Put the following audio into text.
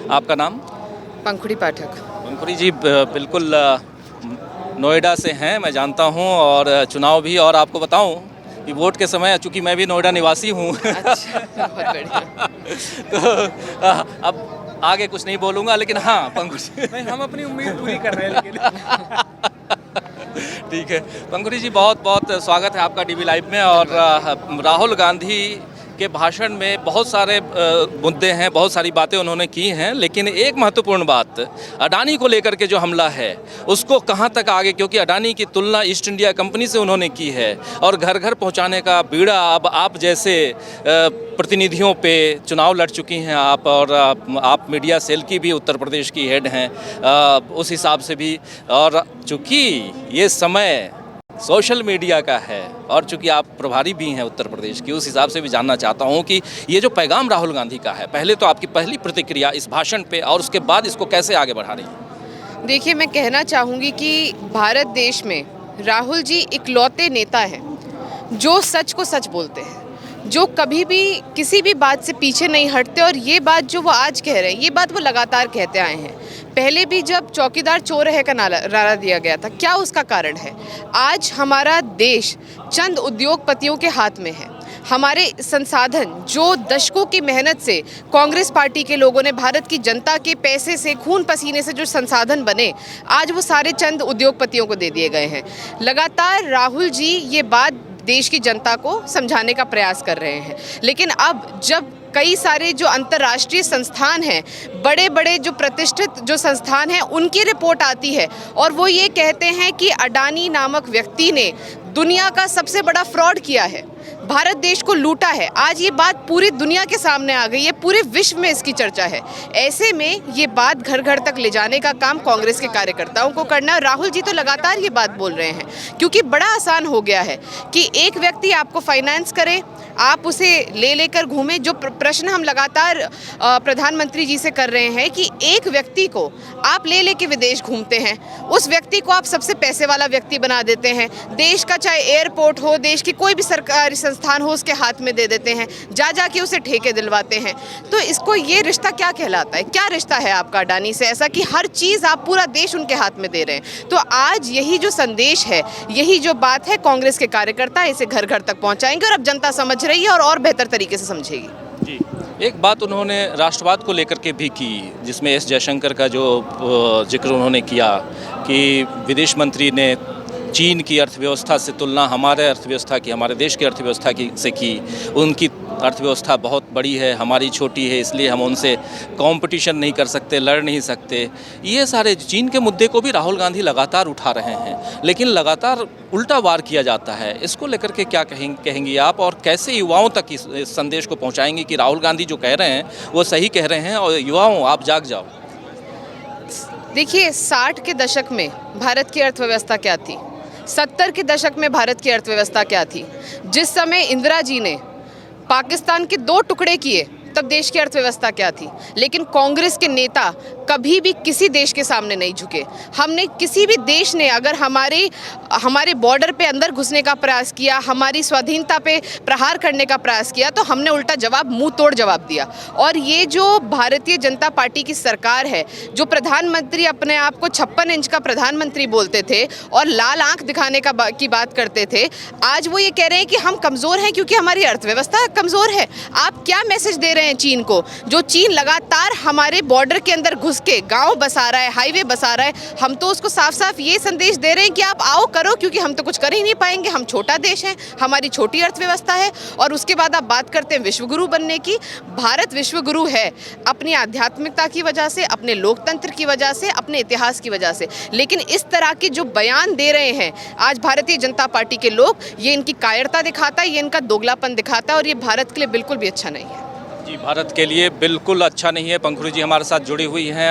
आपका नाम? पंखुड़ी पाठक। पंखुड़ी जी बिल्कुल नोएडा से हैं, मैं जानता हूं, और चुनाव भी। और आपको बताऊं कि वोट के समय, चूंकि मैं भी नोएडा निवासी हूं अच्छा, बहुत बढ़िया। तो अब आगे कुछ नहीं बोलूँगा, लेकिन हाँ पंखुड़ी नहीं, हम अपनी उम्मीद पूरी कर रहे हैं लेकिन ठीक है। पंखुड़ी जी, बहुत बहुत स्वागत है आपका डीबी लाइव में। और राहुल गांधी के भाषण में बहुत सारे मुद्दे हैं, बहुत सारी बातें उन्होंने की हैं, लेकिन एक महत्वपूर्ण बात अडानी को लेकर के जो हमला है उसको कहां तक आगे, क्योंकि अडानी की तुलना ईस्ट इंडिया कंपनी से उन्होंने की है, और घर घर पहुंचाने का बीड़ा अब आप जैसे प्रतिनिधियों पे चुनाव लड़ चुकी हैं आप, और आप मीडिया सेल की भी उत्तर प्रदेश की हेड हैं उस हिसाब से भी। और चूँकि ये समय सोशल मीडिया का है, और चूंकि आप प्रभारी भी हैं उत्तर प्रदेश की, उस हिसाब से भी जानना चाहता हूं कि ये जो पैगाम राहुल गांधी का है, पहले तो आपकी पहली प्रतिक्रिया इस भाषण पे, और उसके बाद इसको कैसे आगे बढ़ा रही है? देखिए, मैं कहना चाहूँगी कि भारत देश में राहुल जी इकलौते नेता हैं जो सच को सच बोलते हैं, जो कभी भी किसी भी बात से पीछे नहीं हटते। और ये बात जो वो आज कह रहे हैं, ये बात वो लगातार कहते आए हैं। पहले भी जब चौकीदार चोर है का नारा दिया गया था, क्या उसका कारण है? आज हमारा देश चंद उद्योगपतियों के हाथ में है। हमारे संसाधन जो दशकों की मेहनत से कांग्रेस पार्टी के लोगों ने, भारत की जनता के पैसे से, खून पसीने से जो संसाधन बने, आज वो सारे चंद उद्योगपतियों को दे दिए गए हैं। लगातार राहुल जी ये बात देश की जनता को समझाने का प्रयास कर रहे हैं, लेकिन अब जब कई सारे जो अंतर्राष्ट्रीय संस्थान हैं, बड़े बड़े जो प्रतिष्ठित जो संस्थान हैं, उनकी रिपोर्ट आती है और वो ये कहते हैं कि अडानी नामक व्यक्ति ने दुनिया का सबसे बड़ा फ्रॉड किया है, भारत देश को लूटा है। आज ये बात पूरी दुनिया के सामने आ गई है, पूरे विश्व में इसकी चर्चा है। ऐसे में ये बात घर घर तक ले जाने का काम कांग्रेस के कार्यकर्ताओं को करना है। राहुल जी तो लगातार ये बात बोल रहे हैं, क्योंकि बड़ा आसान हो गया है कि एक व्यक्ति आपको फाइनेंस करे, आप उसे ले लेकर घूमें। जो प्रश्न हम लगातार प्रधानमंत्री जी से कर रहे हैं कि एक व्यक्ति को आप ले लेके विदेश घूमते हैं, उस व्यक्ति को आप सबसे पैसे वाला व्यक्ति बना देते हैं, देश का चाहे एयरपोर्ट हो, देश की कोई भी सरकारी संस्थान हो, उसके हाथ में दे देते हैं, जा के उसे ठेके दिलवाते हैं। तो इसको ये रिश्ता क्या कहलाता है? क्या रिश्ता है आपका अडानी से ऐसा कि हर चीज़ आप, पूरा देश उनके हाथ में दे रहे हैं? तो आज यही जो संदेश है, यही जो बात है, कांग्रेस के कार्यकर्ता इसे घर घर तक पहुंचाएंगे, और अब जनता समझ रही है और बेहतर तरीके से समझेगी। जी, एक बात उन्होंने राष्ट्रवाद को लेकर के भी की, जिसमें एस जयशंकर का जो जिक्र उन्होंने किया कि विदेश मंत्री ने चीन की अर्थव्यवस्था से तुलना हमारे अर्थव्यवस्था की, हमारे देश की अर्थव्यवस्था की से की। उनकी अर्थव्यवस्था बहुत बड़ी है, हमारी छोटी है, इसलिए हम उनसे कंपटीशन नहीं कर सकते, लड़ नहीं सकते। ये सारे चीन के मुद्दे को भी राहुल गांधी लगातार उठा रहे हैं, लेकिन लगातार उल्टा वार किया जाता है। इसको लेकर के क्या कहेंगी आप, और कैसे युवाओं तक इस संदेश को पहुंचाएंगे कि राहुल गांधी जो कह रहे हैं वो सही कह रहे हैं, और युवाओं आप जाग जाओ? देखिए, 60 के दशक में भारत की अर्थव्यवस्था क्या थी, 70 के दशक में भारत की अर्थव्यवस्था क्या थी? जिस समय इंदिरा जी ने पाकिस्तान के 2 टुकड़े किए, तब देश की अर्थव्यवस्था क्या थी? लेकिन कांग्रेस के नेता कभी भी किसी देश के सामने नहीं झुके। हमने किसी भी देश ने अगर हमारे बॉर्डर पे अंदर घुसने का प्रयास किया, हमारी स्वाधीनता पे प्रहार करने का प्रयास किया, तो हमने उल्टा जवाब, मुंह तोड़ जवाब दिया। और ये जो भारतीय जनता पार्टी की सरकार है, जो प्रधानमंत्री अपने आप को 56 इंच का प्रधानमंत्री बोलते थे और लाल आंख दिखाने की बात करते थे, आज वो ये कह रहे हैं कि हम कमज़ोर हैं क्योंकि हमारी अर्थव्यवस्था कमज़ोर है। आप क्या मैसेज दे रहे हैं चीन को? जो चीन लगातार हमारे बॉर्डर के अंदर घुस के गांव बसा रहा है, हाईवे बसा रहा है, हम तो उसको साफ साफ ये संदेश दे रहे हैं कि आप आओ करो, क्योंकि हम तो कुछ कर ही नहीं पाएंगे, हम छोटा देश है, हमारी छोटी अर्थव्यवस्था है। और उसके बाद आप बात करते हैं विश्वगुरु बनने की। भारत विश्वगुरु है अपनी आध्यात्मिकता की वजह से, अपने लोकतंत्र की वजह से, अपने इतिहास की वजह से। लेकिन इस तरह के जो बयान दे रहे हैं आज भारतीय जनता पार्टी के लोग, ये इनकी कायरता दिखाता है, ये इनका दोगलापन दिखाता है, और ये भारत के लिए बिल्कुल भी अच्छा नहीं है। जी, भारत के लिए बिल्कुल अच्छा नहीं है। पंखुड़ी जी हमारे साथ जुड़ी हुई हैं।